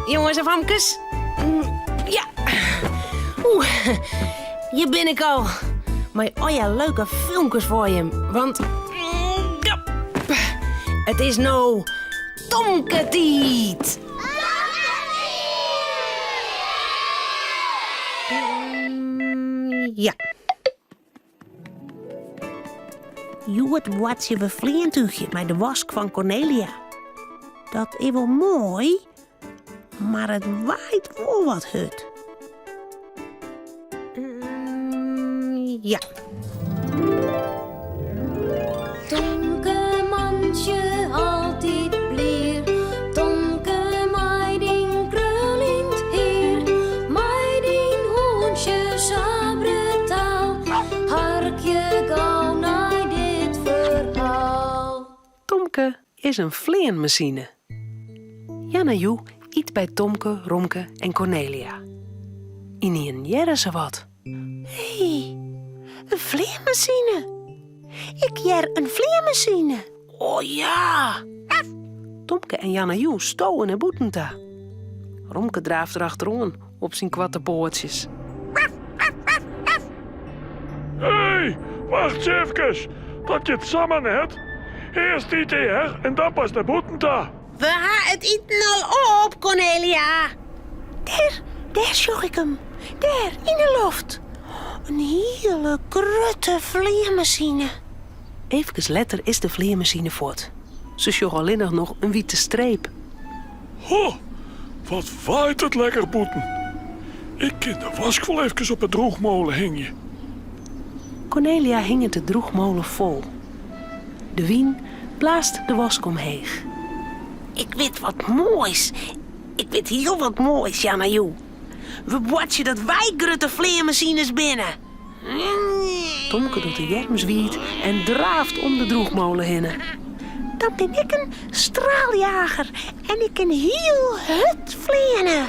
jongens en famkes. Ja. Hier ben ik al. Maar oh ja, leuke filmpjes voor je. Want het is nou Tomketijd. Ja. Joet wat je we vleentuigje met de wask van Cornelia. Dat is wel mooi, maar het waait wel wat hut. Ja. Tomke mandje altijd bleer, Tomke meiding krulint heer, meiding hoentje sabretaal, harkje gauw naar dit verhaal. Tomke is een vleermachine. Jan en Joe eet bij Tomke, Romke en Cornelia. In een jaren ze wat. Hé, een vleermachine. Ik jer een vleermachine. Oh ja! Tomke en Jan en Joe stoen en boeten daar. Romke draaft erachteraan op zijn kwatterpoortjes. Hé, wacht even. Dat je het samen hebt. Eerst die her en dan pas de boeten daar. We gaan het eten al op, Cornelia. Daar zag ik hem. Daar, in de loft. Een hele grote vleermachine. Even later is de vleermachine voort. Ze sjog alleen nog een witte streep. Ho, wat waait het lekker boeten. Ik kan de wask wel even op het droogmolen hingen. Cornelia hing het de droegmolen vol. De wien blaast de wask omheeg. Ik weet wat moois. Ik weet heel wat moois, Jan en Joe. We watchen dat wij grote vleermachines binnen. Tomke doet de jerm zwiet en draaft om de droegmolen heen. Dan ben ik een straaljager en ik kan heel hut vliegen.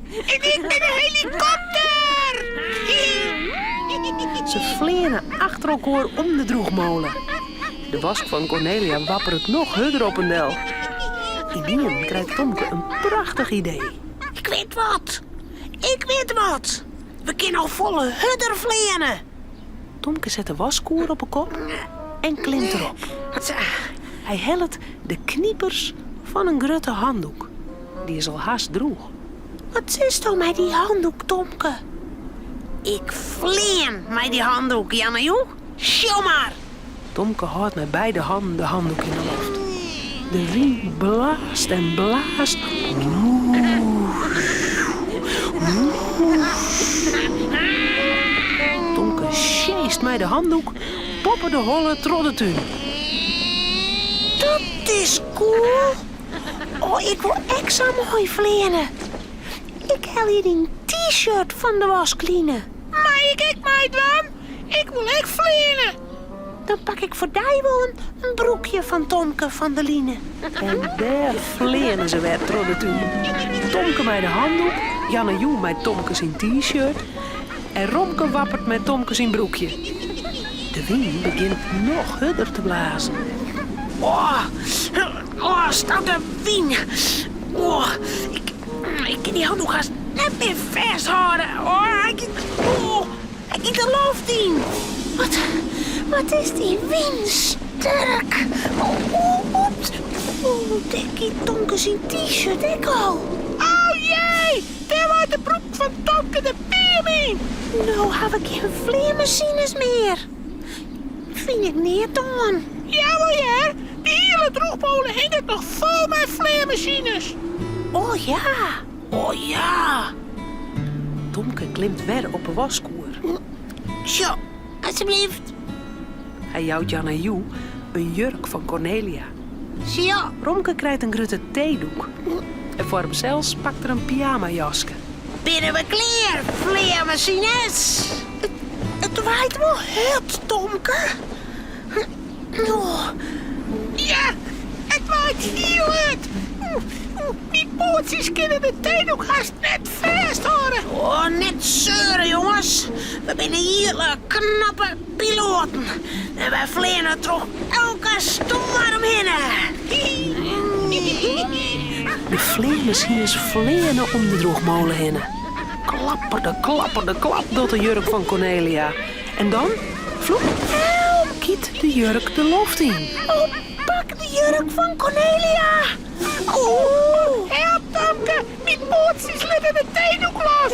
En ik ben een helikopter. Ze vleeren achter elkaar om de droegmolen. De wask van Cornelia wappert nog hudder op een del. Ideen krijgt Tomke een prachtig idee. Ik weet wat. We kunnen al volle hudder vliegen. Tomke zet de waskoer op een kop en klimt erop. Hij helpt de kniepers van een grote handdoek. Die is al haast droeg. Wat is toch met die handdoek, Tomke? Ik vleen met die handdoek, Jan en Joe. Sjou maar. Tomke houdt met beide handen de handdoek in de lucht. De wind blaast en blaast. Tomke sjeest met de handdoek, poppen de holle troddetuin. Dat is cool. Oh, ik wil extra mooi vleenen. Ik hel hier een t-shirt van de waskline. Maar ik mij dan. Ik wil echt vleenen. Dan pak ik voor die wel een broekje van Tomke van de Line. En daar vleenen ze weer troddetuin. Tomke met de handdoek, Jan en Joe met Tomke zijn t-shirt en Romke wappert met Tomke zijn broekje. De wind begint nog hudder te blazen. Stoute wien. Ik kan die handdoek haast net meer vasthouden. Ik kan de loft in. Wat is die wind sterk. Dekkie Tomke zijn t-shirt, ik al. Oh jee, daar wordt de broek van Tomke de Piermie. Nou heb ik geen vleermachines meer. Vind ik niet aan. Ja, maar ja. De hele droogmolen hing het nog vol met vleermachines. Oh ja. Tomke klimt weer op een waskoer. Zo, alsjeblieft. Hij jouwt Jan en Joe een jurk van Cornelia. Zo. Romke krijgt een grote theedoek. En voor hemzelf pakt er een pyjama-jaske. Binnen we kleer, vleermachines. Het waait wel hut, Tomke. Ja, het waait heel hut. Die pootjes kunnen de theedoek haast net vasthouden. Oh, net zeuren, jongens. We zijn hele knappe piloten. En wij vliegen toch elke storm heen. De vleermachines vleenen om de droogmolen heen. Klapperde klap door de jurk van Cornelia. En dan, vloep, kiet de jurk de loft in. Oh, pak de jurk van Cornelia. Help, Tomke. Mijn pootjes zitten in de theedoek los.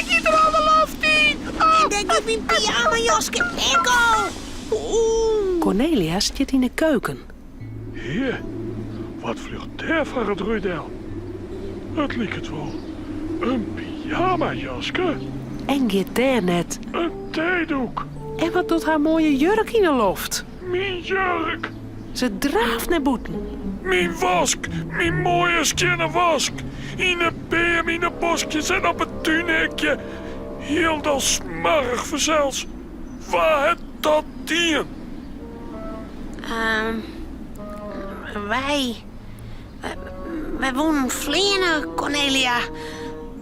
Ik zit er al de loft in. En denk ik mijn pyjama-jasje. Enkel. Cornelia zit in de keuken. Hier, wat vlucht daar voor het ruidel? Het lijkt het wel. Een pyjama-jasje, En gaat daar net. een theedoek, En wat doet haar mooie jurk in de loft? mijn jurk, Ze draaft naar boeten. mijn wask, mijn mooie schone wask. In de beem, in de bosjes en op het tuinhekje. Heel dat smarrig verzels. Waar het dat dien? Wij wonen vleenen, Cornelia.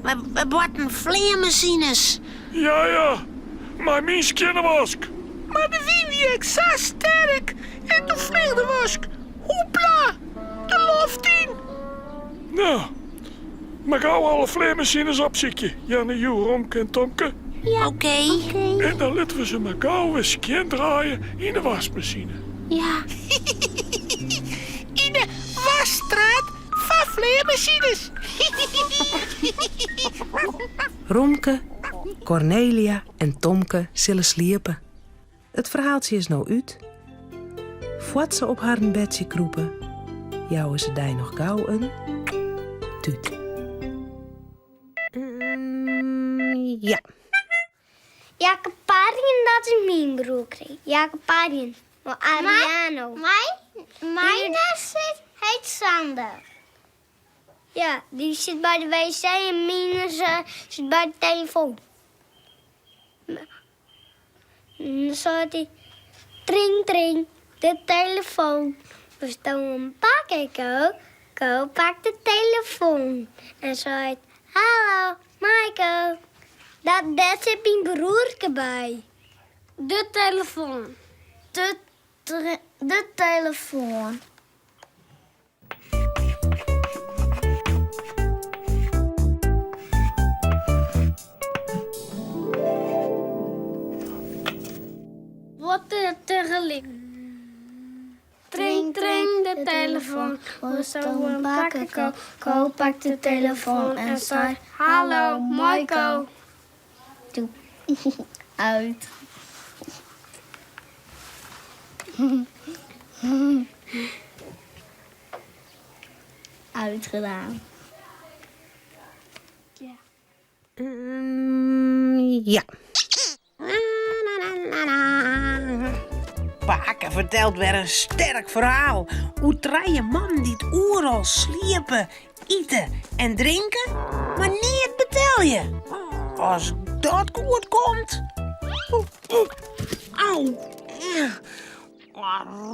We worden vleermachines. Ja, maar mijn schone wask. Maar de wind ik zo sterk. En toen vliegt de wask. Hoepla, de loft in. Nou, maar gauw alle vleermachines opziekje. Janne, Joe, Romke en Tomke. Ja. Oké. En dan laten we ze maar gauw eens skin draaien in de wasmachine. Ja. In de wasstraat van vleermachines. Romke, Cornelia en Tomke zullen sliepen. Het verhaaltje is nou uit. Voordat ze op haar bedje kroepen, jouwen ze daar nog gauw een tuut. Ja. Jacoparien, dat is mijn broer. Jacoparien. Maar Ariano. Mijn heet Sander. Ja, die zit bij de wc en mijn zit bij de telefoon. En dan zei hij, tring, tring, de telefoon. We stonden pakken, Ko, pak de telefoon. En zei hij, hallo, Michael. Daar zit mijn broertje bij. De telefoon. De telefoon. Wat tegelijk. Tring, tring, de telefoon. We zouden pakken, Ko pakt de telefoon en zei, hallo, Michael. Doe. Uit. Uitgedaan. Ja. Ja. Paken vertelt weer een sterk verhaal. Hoe drie man die het oeral sliepen, eten en drinken, maar niet betel je. Als dat goed komt. Au.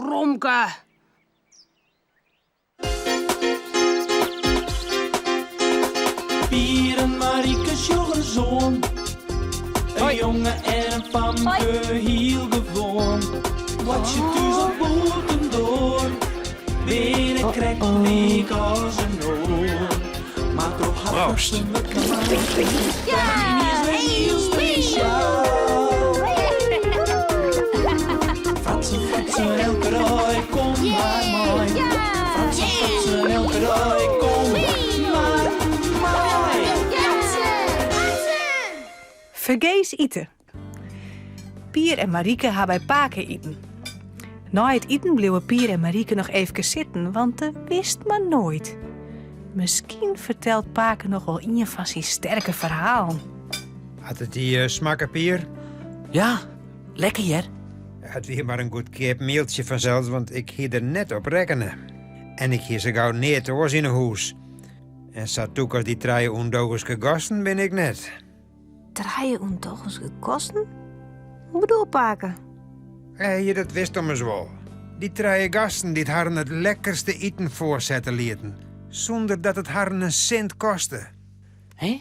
Romke. Pier en Marieke's jonge zoon. Een jongen en een pamke heel gewoon. Wat je thuis op boten door. Weer krijgt een week als een oor. Maar toch had ze me klaar. Ja, heel speciaal. Fratsen, elke rij, kom maar mooi. Fratsen, elke rij, kom maar mooi. Vergees eten. Pier en Marieke hebben bij Paken eten. Na het eten bleven Pier en Marieke nog even zitten, want dat wist maar nooit. Misschien vertelt Paken nog wel een van zijn sterke verhalen. Had het die smaken, Pier? Ja, lekker hier. Het weer maar een goed keer mailtje vanzelfs, want ik hier er net op rekenen. En ik hier zo gauw neer te oors in een huis. En zat ook als die drie ondogenske gasten ben ik net. Draaien ontogenske kosten? Hoe bedoel Paken? Je dat wist om eens wel. Die drie gasten die hadden het lekkerste eten voorzetten lieten. Zonder dat het haar een cent kostte. Hé?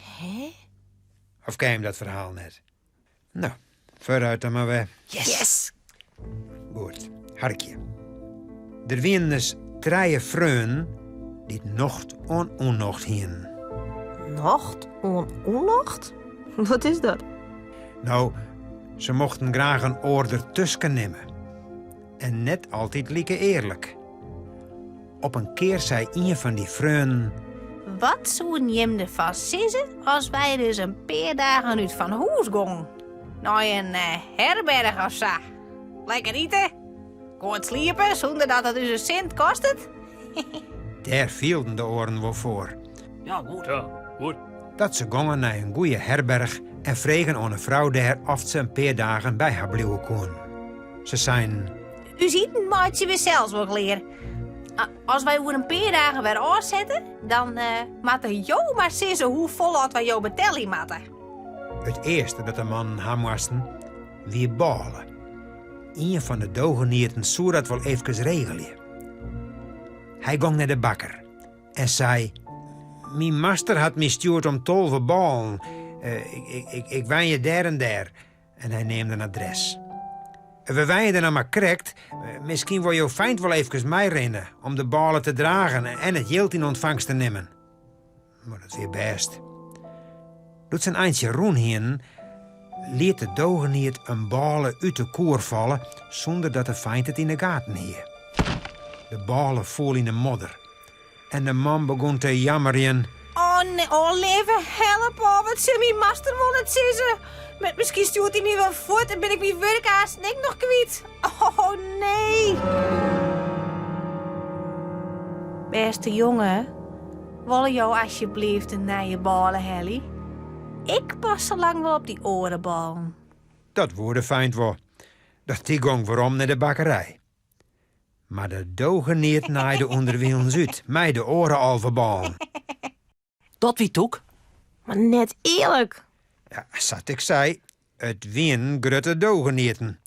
Of ken je dat verhaal net? Nou, vooruit dan maar weer. Yes. Goed, harkje. Er waren dus drie vrouwen die nocht on onnocht hien. Nocht on onnocht? Wat is dat? Nou, ze mochten graag een oor ertussen nemen. En net altijd lieke eerlijk. Op een keer zei een van die vreun... Wat zouden jem ervan zeggen als wij dus een paar dagen uit van huis gingen? Naar een herberg of zo. Lekker eten, goed sliepen zonder dat het dus een cent kost. Daar vielden de oren wel voor. Ja, goed. Ja, goed. Dat ze gongen naar een goeie herberg en vregen aan een vrouw daar of ze een paar dagen bij haar blijven kon. Ze zijn... U ziet een maatje weer zelfs wel leren. Als wij voor een paar dagen weer afzetten, dan moeten jou maar zeggen hoe vol wij jou betellen moeten. Het eerste dat de man haar moesten, wie balen. Een van de dogenieten zou dat wel even regelen. Hij ging naar de bakker en zei... Mijn master had mij stuurd om 12 balen. Ik wijn je daar en daar. En hij neemt een adres. We wijnen er nou maar correct. Misschien wil je fijn wel even mij rennen om de balen te dragen en het geld in ontvangst te nemen. Maar dat weer best. Doet zijn eindje roen heen, liet de dogeniet een balen uit de koer vallen zonder dat de feind het in de gaten hield. De balen voel in de modder. En de man begon te jammeren. Oh nee, oh lieve help, oh, wat zou mijn master wel het zeggen? Misschien stuurt hij me wel voort en ben ik mijn werkhaast en ik nog kwijt. Oh nee. Beste jongen, wil jou alsjeblieft een nieuwe balen, Helly? Ik pas zo lang wel op die orenballen. Dat woorde feind wel. Dat die ging waarom naar de bakkerij. Maar de dogeniet naaide onderwielens uit, mij de oren al verbalen. Dat wie ook? Maar net eerlijk. Ja, zat ik zei, het wien grutte dogenieten.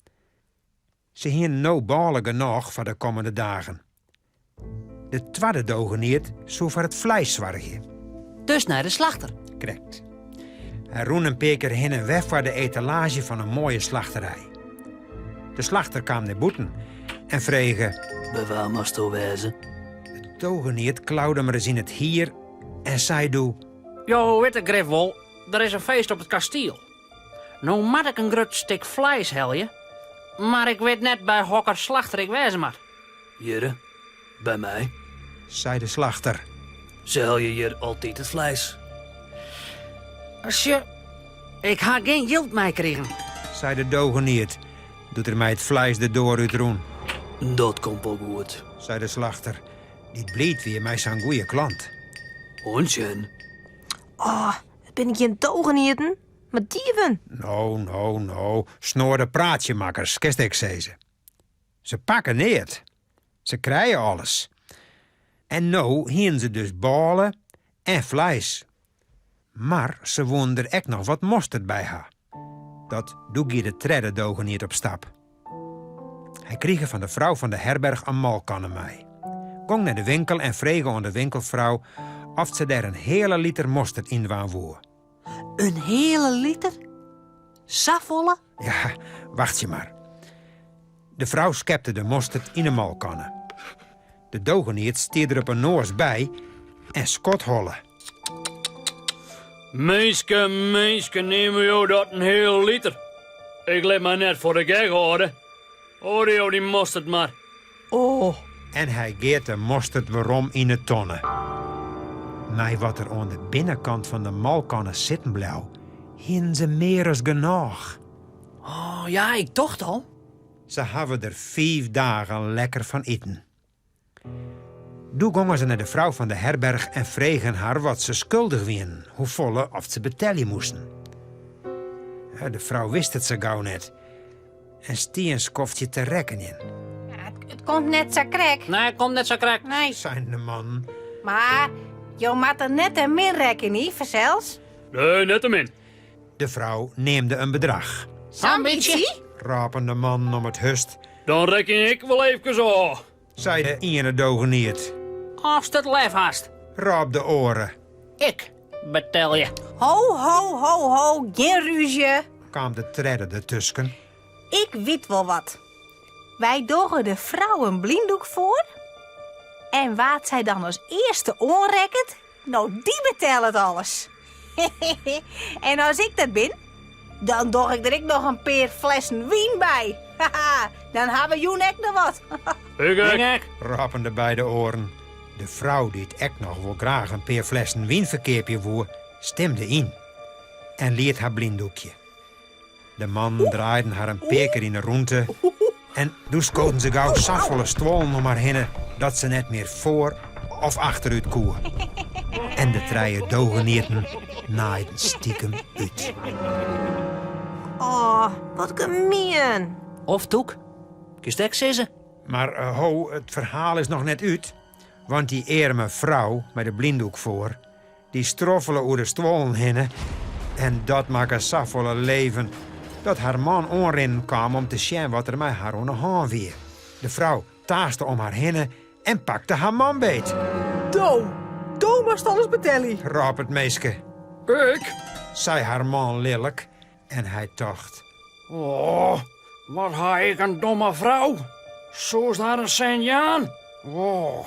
Ze hien no balen genoeg voor de komende dagen. De tweede dogeniet zou voor het vlees zorgen. Dus naar de slachter. Correct. Hij roen een paar keer heen en weg voor de etalage van een mooie slachterij. De slachter kwam naar boeten en vregen... Bij waar moest je wezen? De dogeniet klauwde maar eens in het hier en zei doe... Jo, witte Griffel, er is een feest op het kasteel. Nou moet ik een grut stuk vlees helje, maar ik weet net bij hokker slachter ik wezen maar. Jere, bij mij. Zei de slachter. Zal je hier altijd het vlees? Als je... Ik ga geen geld mee krijgen. Zei de dogeniet. Doet er mij het vlees de door uit roen. Dat komt wel goed. Zei de slachter. Die bleed weer mij zo'n goeie klant. Onzin. Oh, ben ik geen dogenieten? Maar dieven. Nou. Snoorde praatjemakkers, kist ik zei ze. Ze pakken neer. Ze krijgen alles. En nou hien ze dus balen en vlees. Maar ze woonden er ook nog wat mosterd bij haar. Dat doe je de tredde dogeniet op stap. Hij kreeg van de vrouw van de herberg een malkannen mee. Ging naar de winkel en vroeg aan de winkelvrouw of ze daar een hele liter mosterd in wou. Een hele liter? Safvolle? Ja, wacht je maar. De vrouw skepte de mosterd in een malkannen. De dogeniet stierde er op een noors bij en skot hollen. Meeske, neem jou dat een hele liter. Ik let maar net voor de gek houden. Hoor jou die mosterd maar. Oh. En hij geert de mosterd waarom in de tonnen. Maar wat er aan de binnenkant van de malkannen zitten bleef, hien ze meer als genoeg. Oh ja, ik dacht al. Ze hebben er 5 dagen lekker van eten. Toen gingen ze naar de vrouw van de herberg en vregen haar wat ze schuldig waren, hoe volle of ze betalen moesten. Ja, de vrouw wist het zo gauw net. En stie een skoftje te rekken in. Ja, het komt net zo krek. Nee, het komt net zo krek. Nee. Zijn de man. Maar, je moet er net een min rekken, niet, verzels? Nee, net hem in. De vrouw neemde een bedrag. Zo'n beetje. Rapen de man om het hust, Dan reken ik wel even zo. zei de ene dogeniet. Als het lef haast. Raap de oren, Ik betel je. Ho, geen ruzie. kwam de tredde ertussen. Ik weet wel wat. Wij dogen de vrouw een blinddoek voor. En wat zij dan als eerste onrekkert, nou die betelt het alles. En als ik dat ben, dan doe ik er ik nog een paar flessen wien bij. Dan hebben Joen ek nog wat. Ik. Rappen de beide oren. De vrouw die het ek nog wel graag een paar flessen wien verkeerpje woer, stemde in. En liet haar blinddoekje. De man draaide haar een peker in de ronde. En toen schoten ze gauw safvolle stwolen om haar heen, dat ze net meer voor of achteruit koer. En de treien dogenierten naaiden stiekem uit. Oh, wat gemeen. Of Toek. Kistek zeggen. Maar het verhaal is nog net uit. Want die arme vrouw met de blinddoek voor, die stroffelen over de stwolen heen. En dat maakt een safvolle leven dat haar man onrennen kwam om te zien wat er met haar aan de hand weer. De vrouw taaste om haar heen en pakte haar man beet. Doe maar alles betellen. Raap het meeske, Ik? zei haar man lelijk. En hij dacht, Oh, wat ha ik een domme vrouw. Zo is daar een Sint-Jaan. Oh.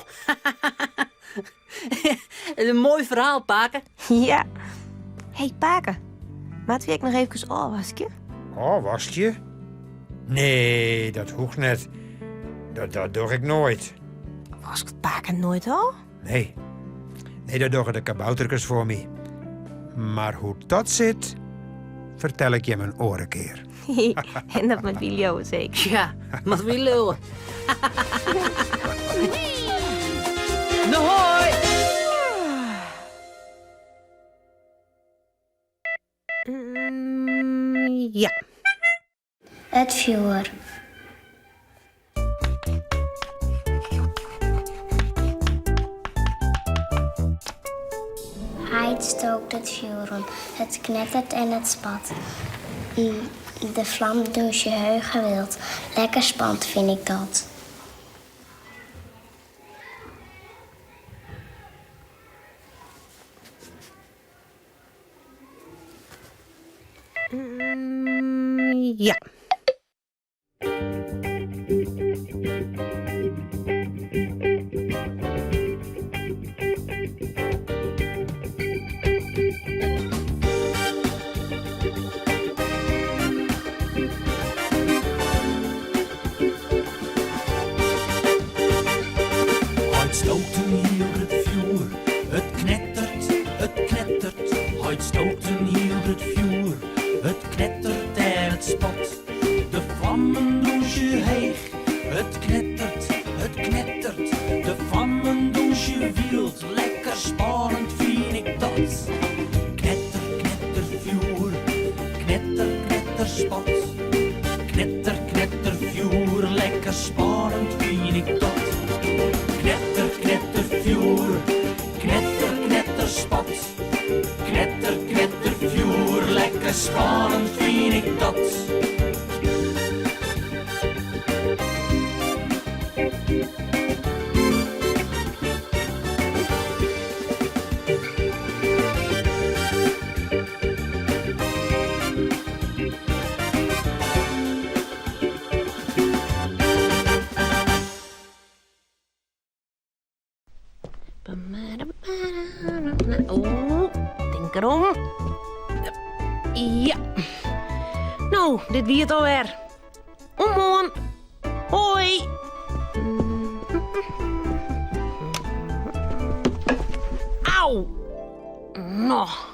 Een mooi verhaal, Paken. Ja. Hé, Paken. Maat ik nog even afwasje? oh, was je? Nee, dat hoeft net. Dat doe ik nooit. Was ik het Paken nooit al? Nee, dat doen de kabouterkes voor me. Maar hoe dat zit, vertel ik je mijn oren keer. En dat met Wilio zeker. Ja, wat wil lullen. Nou, hoi! Ja. Het vuur. Hij stookt het vuur om. Het knettert en het spat. De vlam doet je heugen wild. Lekker spannend vind ik dat. Ja. Uit stoten hier het vuur, het knettert, het knettert. Uit stoten hier het vuur, het knettert en het spat. De vlammen doen je heeg, het knettert, het knettert. De vlammen doen je wild, lekker spannend vind ik dat. Knetter, knetter vuur, knetter, knetter spat. Knetter, knetter vuur, lekker spannend vind ik dat. Knetter, knetter vuur, knetter, knetter spat. Knetter, knetter vuur, lekker spannend vind ik dat. Oh, denk erom. Ja. Nou, dit wie het alweer. Omhoorn. Hoi. Auw. Nog.